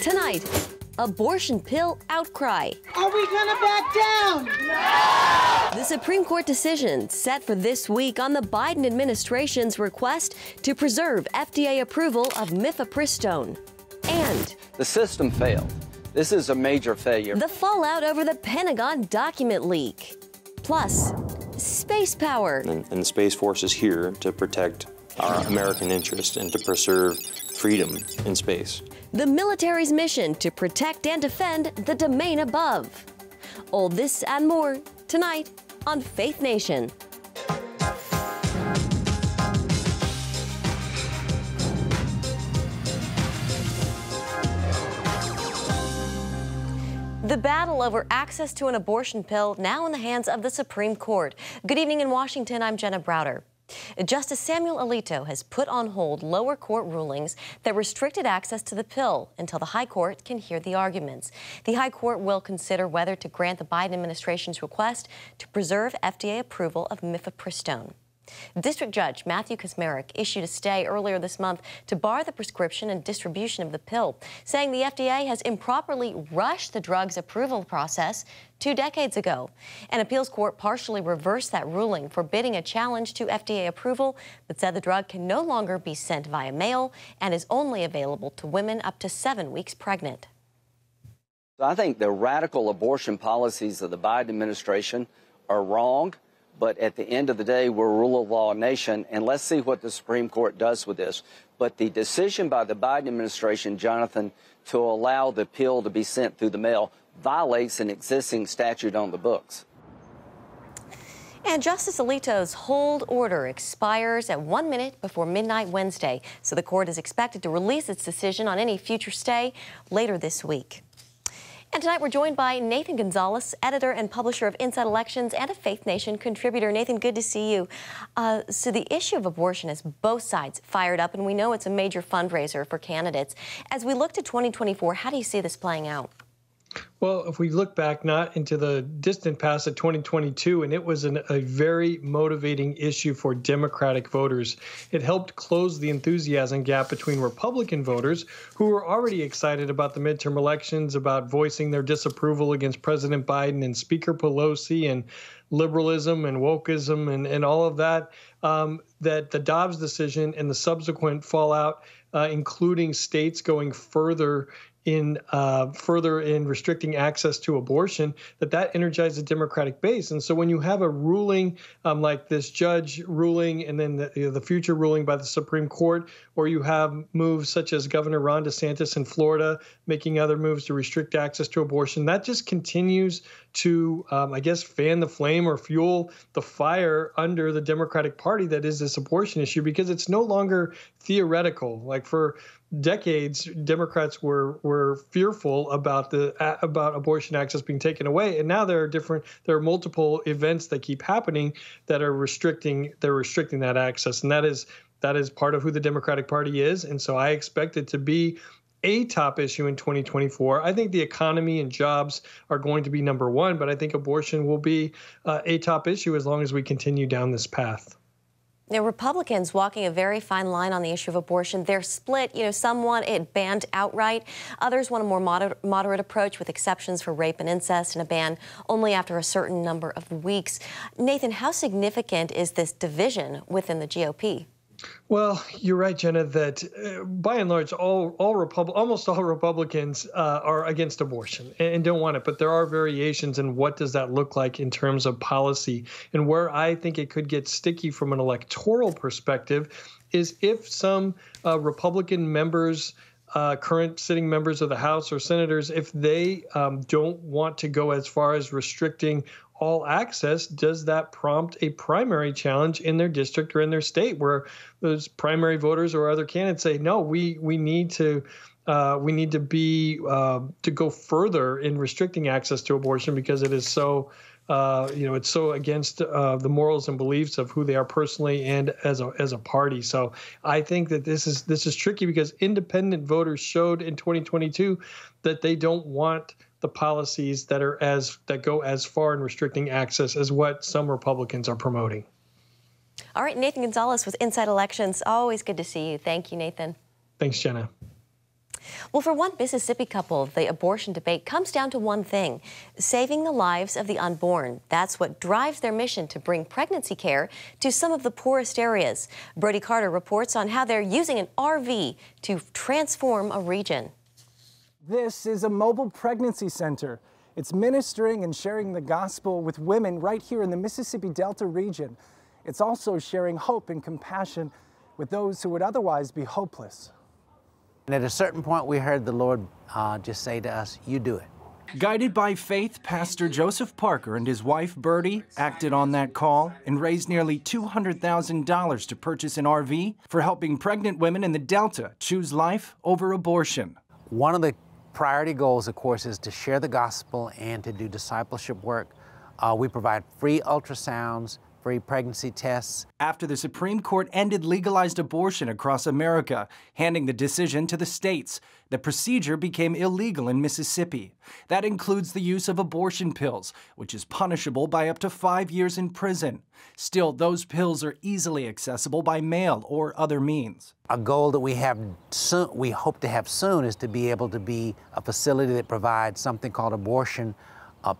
Tonight, abortion pill outcry. Are we gonna back down? No! The Supreme Court decision set for this week on the Biden administration's request to preserve FDA approval of Mifepristone. And the system failed. This is a major failure. The fallout over the Pentagon document leak. Plus, space power. And the Space Force is here to protect our American interest and to preserve freedom in space. The military's mission to protect and defend the domain above. All this and more tonight on Faith Nation. The battle over access to an abortion pill now in the hands of the Supreme Court. Good evening in Washington, I'm Jenna Browder. Justice Samuel Alito has put on hold lower court rulings that restricted access to the pill until the High Court can hear the arguments. The High Court will consider whether to grant the Biden administration's request to preserve FDA approval of Mifepristone. District Judge Matthew Kaczmarek issued a stay earlier this month to bar the prescription and distribution of the pill, saying the FDA has improperly rushed the drug's approval process 2 decades ago. An appeals court partially reversed that ruling, forbidding a challenge to FDA approval, but said the drug can no longer be sent via mail and is only available to women up to 7 weeks pregnant. I think the radical abortion policies of the Biden administration are wrong. But at the end of the day, we're a rule of law nation, and let's see what the Supreme Court does with this. But the decision by the Biden administration, Jonathan, to allow the pill to be sent through the mail violates an existing statute on the books. And Justice Alito's hold order expires at 1 minute before midnight Wednesday, so the court is expected to release its decision on any future stay later this week. And tonight we're joined by Nathan Gonzalez, editor and publisher of Inside Elections and a Faith Nation contributor. Nathan, good to see you. So the issue of abortion has both sides fired up, and we know it's a major fundraiser for candidates. As we look to 2024, how do you see this playing out? Well, if we look back not into the distant past of 2022, and it was a very motivating issue for Democratic voters. It helped close the enthusiasm gap between Republican voters who were already excited about the midterm elections, about voicing their disapproval against President Biden and Speaker Pelosi and liberalism and wokeism and all of that, that the Dobbs decision and the subsequent fallout, including states going further in restricting access to abortion, that energized the Democratic base. And so when you have a ruling like this judge ruling and then the future ruling by the Supreme Court, or you have moves such as Governor Ron DeSantis in Florida making other moves to restrict access to abortion, that just continues to, I guess, fan the flame or fuel the fire under the Democratic Party that is this abortion issue, because it's no longer theoretical. Like for decades, Democrats were fearful about abortion access being taken away, and now there are multiple events that keep happening that are restricting that access, and that is part of who the Democratic Party is. And so I expect it to be a top issue in 2024. I think the economy and jobs are going to be number one, but I think abortion will be a top issue as long as we continue down this path. Now, Republicans walking a very fine line on the issue of abortion. They're split. Some want it banned outright. Others want a more moderate approach with exceptions for rape and incest and a ban only after a certain number of weeks. Nathan, how significant is this division within the GOP? Well, you're right, Jenna, that by and large, almost all Republicans are against abortion and don't want it. But there are variations in what does that look like in terms of policy. And where I think it could get sticky from an electoral perspective is if some Republican members, current sitting members of the House or senators, if they don't want to go as far as restricting all access, does that prompt a primary challenge in their district or in their state where those primary voters or other candidates say, no, we need to go further in restricting access to abortion because it is so it's so against the morals and beliefs of who they are personally and as a party. So I think that this is tricky because independent voters showed in 2022 that they don't want the policies that go as far in restricting access as what some Republicans are promoting. All right, Nathan Gonzalez with Inside Elections. Always good to see you. Thank you, Nathan. Thanks, Jenna. Well, for one Mississippi couple, the abortion debate comes down to one thing: saving the lives of the unborn. That's what drives their mission to bring pregnancy care to some of the poorest areas. Brody Carter reports on how they're using an RV to transform a region. This is a mobile pregnancy center. It's ministering and sharing the gospel with women right here in the Mississippi Delta region. It's also sharing hope and compassion with those who would otherwise be hopeless. And at a certain point, we heard the Lord just say to us, "You do it." Guided by faith, Pastor Joseph Parker and his wife, Brody, acted on that call and raised nearly $200,000 to purchase an RV for helping pregnant women in the Delta choose life over abortion. One of the priority goals, of course, is to share the gospel and to do discipleship work. We provide free ultrasounds, free pregnancy tests. After the Supreme Court ended legalized abortion across America, handing the decision to the states, the procedure became illegal in Mississippi. That includes the use of abortion pills, which is punishable by up to 5 years in prison. Still, those pills are easily accessible by mail or other means. A goal that we hope to have soon is to be able to be a facility that provides something called abortion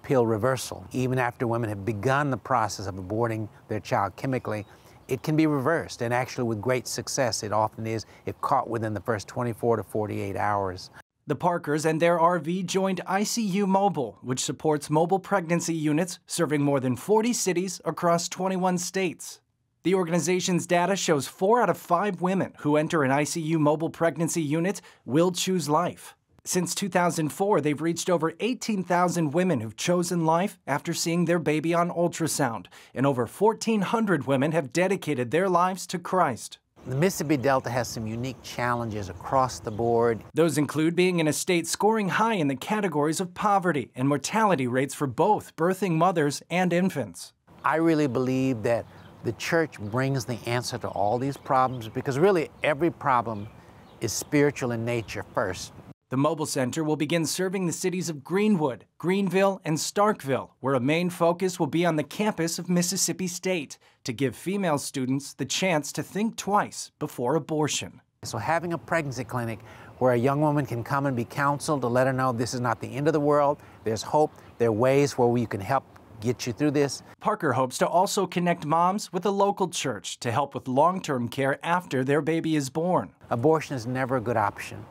pill reversal. Even after women have begun the process of aborting their child chemically, it can be reversed, and actually with great success it often is if caught within the first 24 to 48 hours. The Parkers and their RV joined ICU Mobile, which supports mobile pregnancy units serving more than 40 cities across 21 states. The organization's data shows 4 out of 5 women who enter an ICU mobile pregnancy unit will choose life. Since 2004, they've reached over 18,000 women who've chosen life after seeing their baby on ultrasound, and over 1,400 women have dedicated their lives to Christ. The Mississippi Delta has some unique challenges across the board. Those include being in a state scoring high in the categories of poverty and mortality rates for both birthing mothers and infants. I really believe that the church brings the answer to all these problems, because really every problem is spiritual in nature first. The mobile center will begin serving the cities of Greenwood, Greenville, and Starkville, where a main focus will be on the campus of Mississippi State to give female students the chance to think twice before abortion. So having a pregnancy clinic where a young woman can come and be counseled to let her know this is not the end of the world, there's hope, there are ways where we can help get you through this. Parker hopes to also connect moms with a local church to help with long-term care after their baby is born. Abortion is never a good option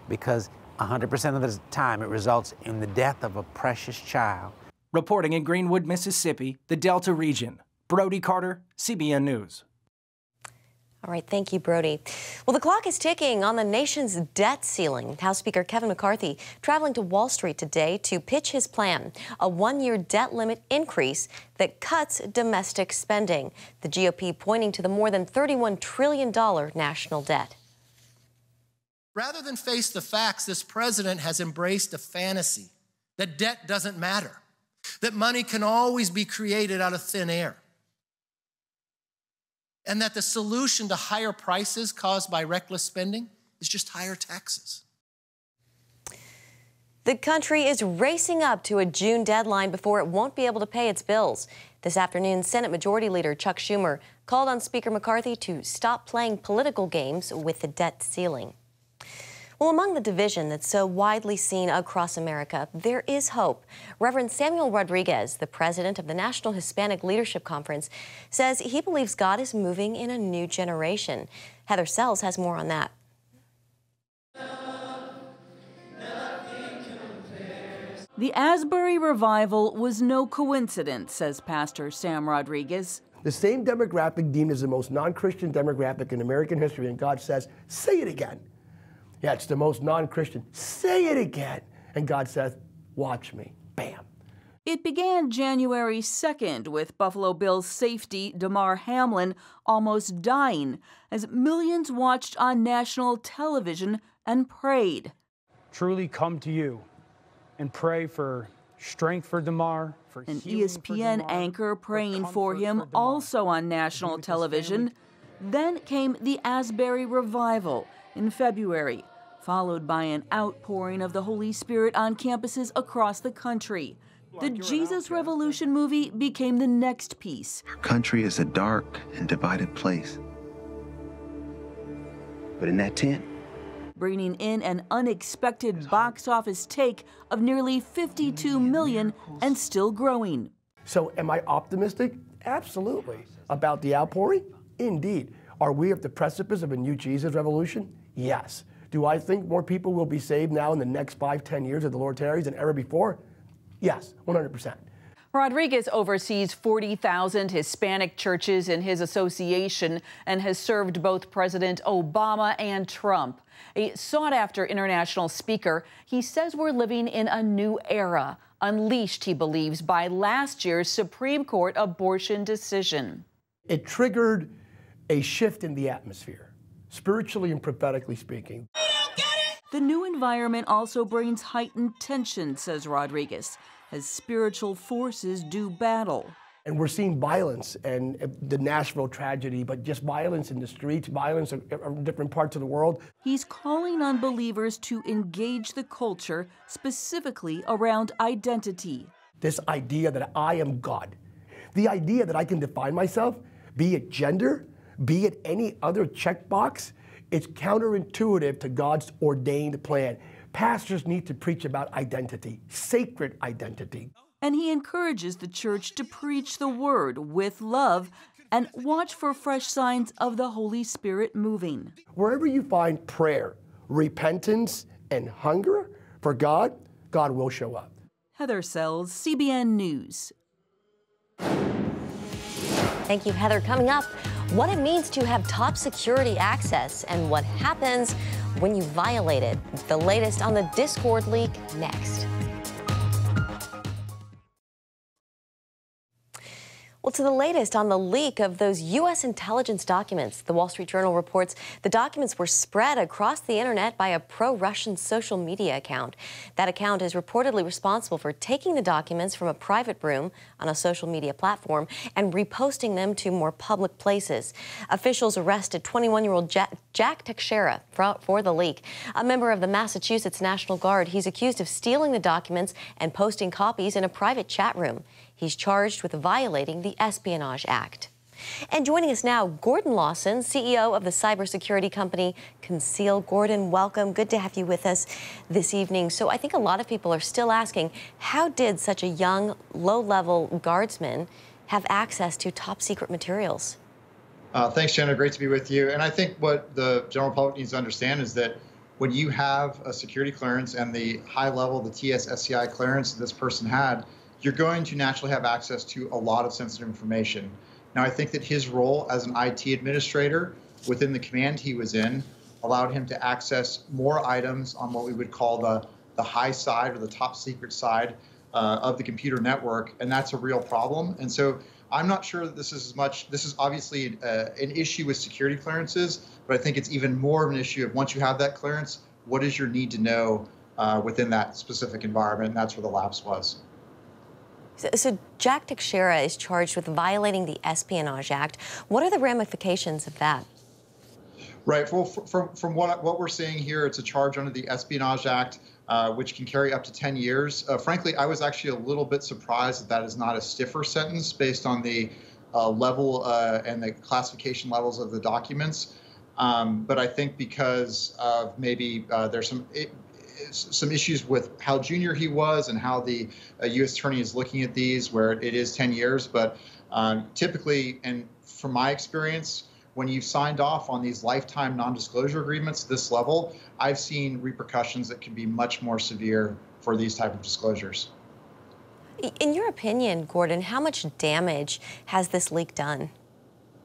because 100% of the time it results in the death of a precious child. Reporting in Greenwood, Mississippi, the Delta region, Brody Carter, CBN News. All right, thank you, Brody. Well, the clock is ticking on the nation's debt ceiling. House Speaker Kevin McCarthy traveling to Wall Street today to pitch his plan, a 1-year debt limit increase that cuts domestic spending. The GOP pointing to the more than $31 trillion national debt. Rather than face the facts, this president has embraced a fantasy that debt doesn't matter, that money can always be created out of thin air, and that the solution to higher prices caused by reckless spending is just higher taxes. The country is racing up to a June deadline before it won't be able to pay its bills. This afternoon, Senate Majority Leader Chuck Schumer called on Speaker McCarthy to stop playing political games with the debt ceiling. Well, among the division that's so widely seen across America, there is hope. Reverend Samuel Rodriguez, the president of the National Hispanic Leadership Conference, says he believes God is moving in a new generation. Heather Sells has more on that. The Asbury revival was no coincidence, says Pastor Sam Rodriguez. The same demographic deemed as the most non-Christian demographic in American history, and God says, say it again. Yeah, it's the most non-Christian. Say it again. And God says, watch me. Bam. It began January 2nd with Buffalo Bills safety Damar Hamlin almost dying as millions watched on national television and prayed. Truly come to you and pray for strength for Damar, for an healing ESPN for Damar, anchor praying for him for Damar. also on national television. Then came the Asbury revival in February, followed by an outpouring of the Holy Spirit on campuses across the country. The Jesus Revolution movie became the next piece. Our country is a dark and divided place. But in that tent, bringing in an unexpected box office take of nearly $52 million and still growing. So am I optimistic? Absolutely. About the outpouring? Indeed. Are we at the precipice of a new Jesus revolution? Yes. Do I think more people will be saved now in the next 5-10 years of the Lord tarries than ever before? Yes, 100%. Rodriguez oversees 40,000 Hispanic churches in his association and has served both President Obama and Trump. A sought-after international speaker, he says we're living in a new era, unleashed, he believes, by last year's Supreme Court abortion decision. It triggered a shift in the atmosphere, spiritually and prophetically speaking. The new environment also brings heightened tension, says Rodriguez, as spiritual forces do battle. And we're seeing violence and the Nashville tragedy, but just violence in the streets, violence in different parts of the world. He's calling on believers to engage the culture, specifically around identity. This idea that I am God, the idea that I can define myself, be it gender, be it any other checkbox, it's counterintuitive to God's ordained plan. Pastors need to preach about identity, sacred identity. And he encourages the church to preach the word with love and watch for fresh signs of the Holy Spirit moving. Wherever you find prayer, repentance, and hunger for God, God will show up. Heather Sells, CBN News. Thank you, Heather. Coming up, what it means to have top security access and what happens when you violate it. The latest on the Discord leak next. Well, to the latest on the leak of those U.S. intelligence documents. The Wall Street Journal reports the documents were spread across the internet by a pro-Russian social media account. That account is reportedly responsible for taking the documents from a private room on a social media platform and reposting them to more public places. Officials arrested 21-year-old Jack Teixeira for the leak, a member of the Massachusetts National Guard. He's accused of stealing the documents and posting copies in a private chat room. He's charged with violating the Espionage Act. And joining us now, Gordon Lawson, CEO of the cybersecurity company Conceal. Gordon, welcome. Good to have you with us this evening. So I think a lot of people are still asking, how did such a young, low-level guardsman have access to top-secret materials? Thanks, Jenna. Great to be with you. And I think what the general public needs to understand is that when you have a security clearance and the high level, the TS-SCI clearance that this person had, you're going to naturally have access to a lot of sensitive information. Now, I think that his role as an IT administrator within the command he was in allowed him to access more items on what we would call the high side or the top secret side of the computer network, and that's a real problem. And so I'm not sure that this is obviously an issue with security clearances, but I think it's even more of an issue of once you have that clearance, what is your need to know within that specific environment, and that's where the lapse was. So Jack Teixeira is charged with violating the Espionage Act. What are the ramifications of that? Right. Well, from what we're seeing here, it's a charge under the Espionage Act, which can carry up to 10 years. Frankly, I was actually a little bit surprised that is not a stiffer sentence based on the level and the classification levels of the documents. But I think because of maybe there's some issues with how junior he was and how the U.S. attorney is looking at these, where it is 10 years. But typically, and from my experience, when you've signed off on these lifetime non-disclosure agreements at this level, I've seen repercussions that can be much more severe for these type of disclosures. In your opinion, Gordon, how much damage has this leak done?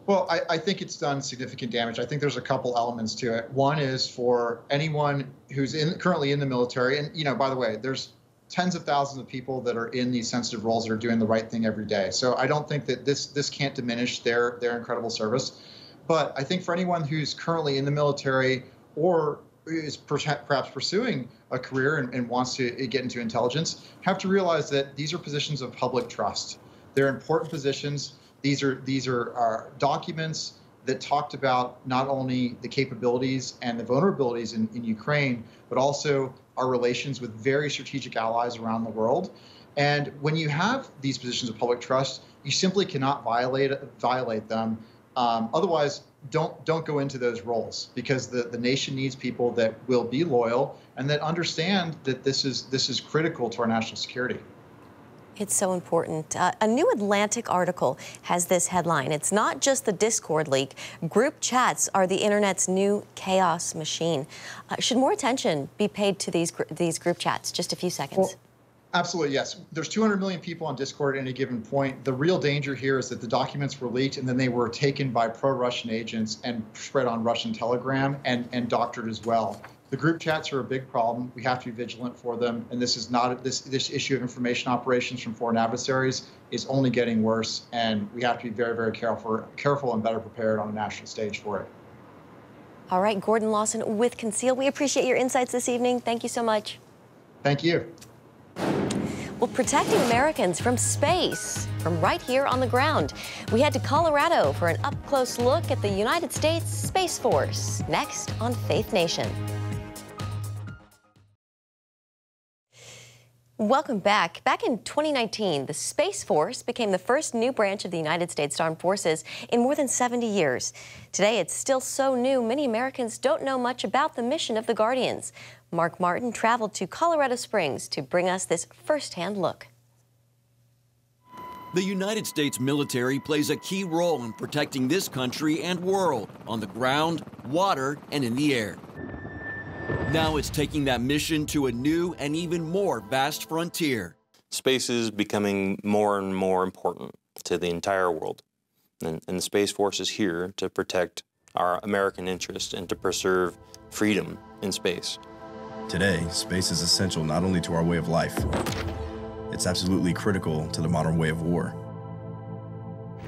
Well, I think it's done significant damage. I think there's a couple elements to it. One is for anyone who's currently in the military, and by the way, there's tens of thousands of people that are in these sensitive roles that are doing the right thing every day. So I don't think that this can't diminish their incredible service. But I think for anyone who's currently in the military or is perhaps pursuing a career and wants to get into intelligence, have to realize that these are positions of public trust. They're important positions. These are documents that talked about not only the capabilities and the vulnerabilities in Ukraine, but also our relations with very strategic allies around the world. And when you have these positions of public trust, you simply cannot violate them. Otherwise, don't go into those roles, because the nation needs people that will be loyal and that understand that this is critical to our national security. It's so important. A new Atlantic article has this headline. It's not just the Discord leak. Group chats are the internet's new chaos machine. Should more attention be paid to these group chats? Just a few seconds. Well, absolutely, yes. There's 200 million people on Discord at any given point. The real danger here is that the documents were leaked and then they were taken by pro-Russian agents and spread on Russian Telegram and doctored as well. The group chats are a big problem. We have to be vigilant for them. And this is not this issue of information operations from foreign adversaries is only getting worse. And we have to be very, very careful and better prepared on a national stage for it. All right, Gordon Lawson with Conceal. We appreciate your insights this evening. Thank you so much. Thank you. Well, protecting Americans from space, from right here on the ground. We head to Colorado for an up-close look at the United States Space Force. Next on Faith Nation. Welcome back. Back in 2019, the Space Force became the first new branch of the United States Armed Forces in more than 70 years. Today, it's still so new, many Americans don't know much about the mission of the Guardians. Mark Martin traveled to Colorado Springs to bring us this firsthand look. The United States military plays a key role in protecting this country and world on the ground, water, and in the air. Now it's taking that mission to a new and even more vast frontier. Space is becoming more and more important to the entire world. And the Space Force is here to protect our American interests and to preserve freedom in space. Today, space is essential not only to our way of life, it's absolutely critical to the modern way of war.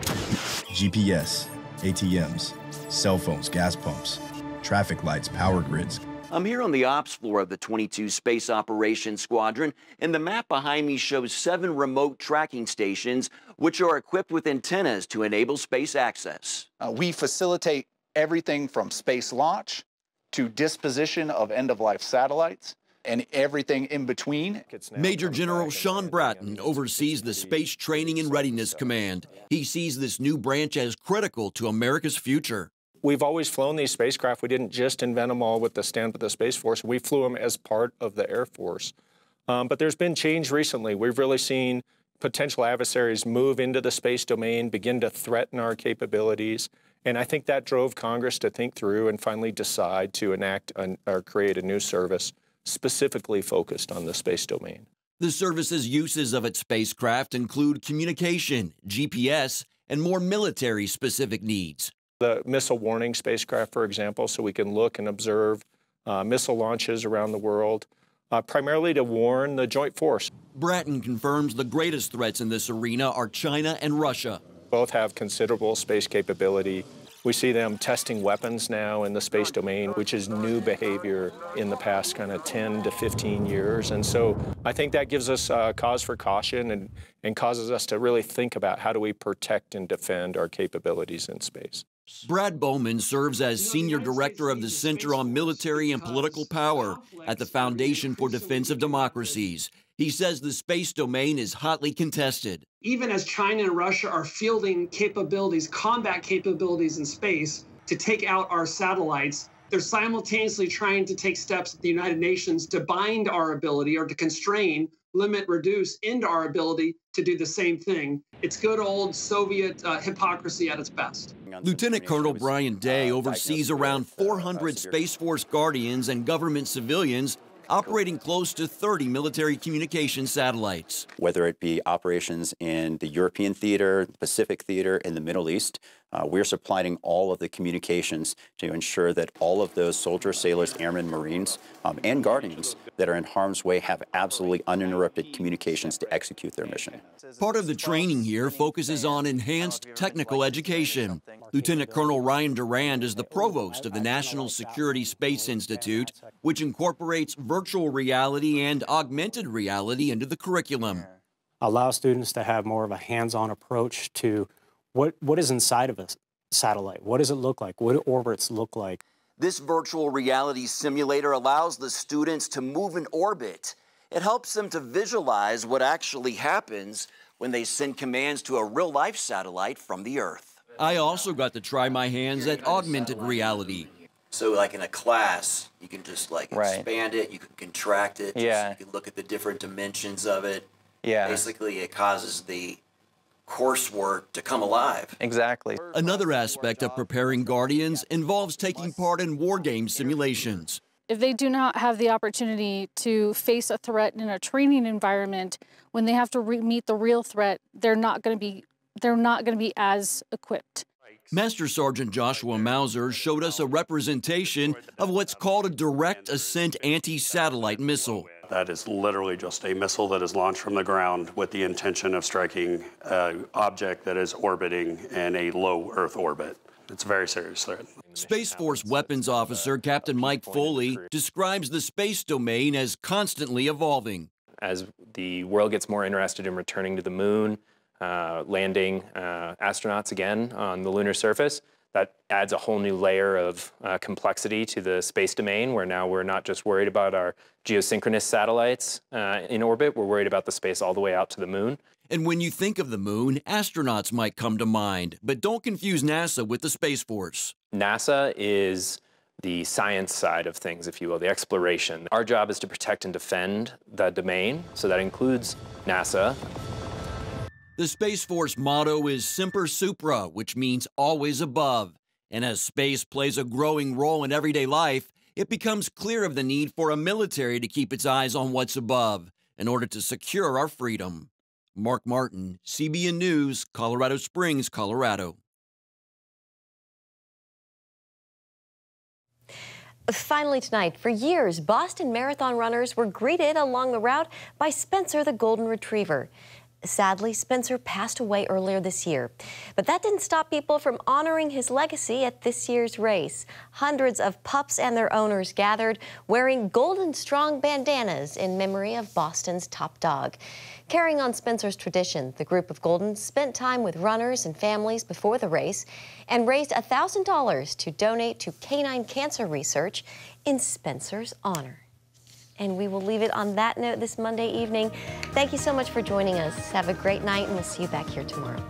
GPS, ATMs, cell phones, gas pumps, traffic lights, power grids. I'm here on the ops floor of the 22 Space Operations Squadron, and the map behind me shows 7 remote tracking stations, which are equipped with antennas to enable space access. We facilitate everything from space launch to disposition of end-of-life satellites and everything in between. Major General Sean Bratton oversees the Space Training and Readiness Command. He sees this new branch as critical to America's future. We've always flown these spacecraft. We didn't just invent them all with the stand of the Space Force. We flew them as part of the Air Force. But there's been change recently. We've really seen potential adversaries move into the space domain, begin to threaten our capabilities. And I think that drove Congress to think through and finally decide to enact or create a new service specifically focused on the space domain. The service's uses of its spacecraft include communication, GPS, and more military-specific needs. The missile warning spacecraft, for example, so we can look and observe missile launches around the world, primarily to warn the joint force. Bratton confirms the greatest threats in this arena are China and Russia. Both have considerable space capability. We see them testing weapons now in the space domain, which is new behavior in the past kind of 10 to 15 years. And so I think that gives us cause for caution and causes us to really think about how do we protect and defend our capabilities in space. Brad Bowman serves as Senior Director of the Center on Military and Political Power at the Foundation for Defense of Democracies. He says the space domain is hotly contested. Even as China and Russia are fielding capabilities, combat capabilities in space to take out our satellites, they're simultaneously trying to take steps at the United Nations to bind our ability or to constrain, limit, reduce into our ability to do the same thing. It's good old Soviet hypocrisy at its best. Lieutenant Colonel Brian Day oversees around 400 Space Force Guardians and government civilians operating close to 30 military communication satellites. Whether it be operations in the European theater, the Pacific theater, in the Middle East, we're supplying all of the communications to ensure that all of those soldiers, sailors, airmen, Marines, and Guardians that are in harm's way have absolutely uninterrupted communications to execute their mission. Part of the training here focuses on enhanced technical education. Lieutenant Colonel Ryan Durand is the provost of the National Security Space Institute, which incorporates virtual reality and augmented reality into the curriculum. Allow students to have more of a hands-on approach to what is inside of a satellite. What does it look like? What do orbits look like? This virtual reality simulator allows the students to move in orbit. It helps them to visualize what actually happens when they send commands to a real-life satellite from the Earth. I also got to try my hands at augmented reality. So like in a class, you can just like expand it, you can contract it, you can look at the different dimensions of it. Basically, it causes the coursework to come alive. Exactly. Another aspect of preparing Guardians involves taking part in war game simulations. If they do not have the opportunity to face a threat in a training environment, when they have to meet the real threat, they're not going to be as equipped. Master Sergeant Joshua Mauser showed us a representation of what's called a direct ascent anti-satellite missile. That is literally just a missile that is launched from the ground with the intention of striking an object that is orbiting in a low Earth orbit. It's a very serious threat. Space Force Weapons Officer Captain Mike Foley describes the space domain as constantly evolving. As the world gets more interested in returning to the moon, landing astronauts again on the lunar surface, that adds a whole new layer of complexity to the space domain, where now we're not just worried about our geosynchronous satellites in orbit, we're worried about the space all the way out to the moon. And when you think of the moon, astronauts might come to mind, but don't confuse NASA with the Space Force. NASA is the science side of things, if you will, the exploration. Our job is to protect and defend the domain, so that includes NASA. The Space Force motto is Semper Supra, which means always above. And as space plays a growing role in everyday life, it becomes clear of the need for a military to keep its eyes on what's above in order to secure our freedom. Mark Martin, CBN News, Colorado Springs, Colorado. Finally tonight, for years, Boston Marathon runners were greeted along the route by Spencer the Golden Retriever. Sadly, Spencer passed away earlier this year. But that didn't stop people from honoring his legacy at this year's race. Hundreds of pups and their owners gathered wearing Golden Strong bandanas in memory of Boston's top dog. Carrying on Spencer's tradition, the group of Goldens spent time with runners and families before the race and raised $1,000 to donate to canine cancer research in Spencer's honor. And we will leave it on that note this Monday evening. Thank you so much for joining us. Have a great night, and we'll see you back here tomorrow.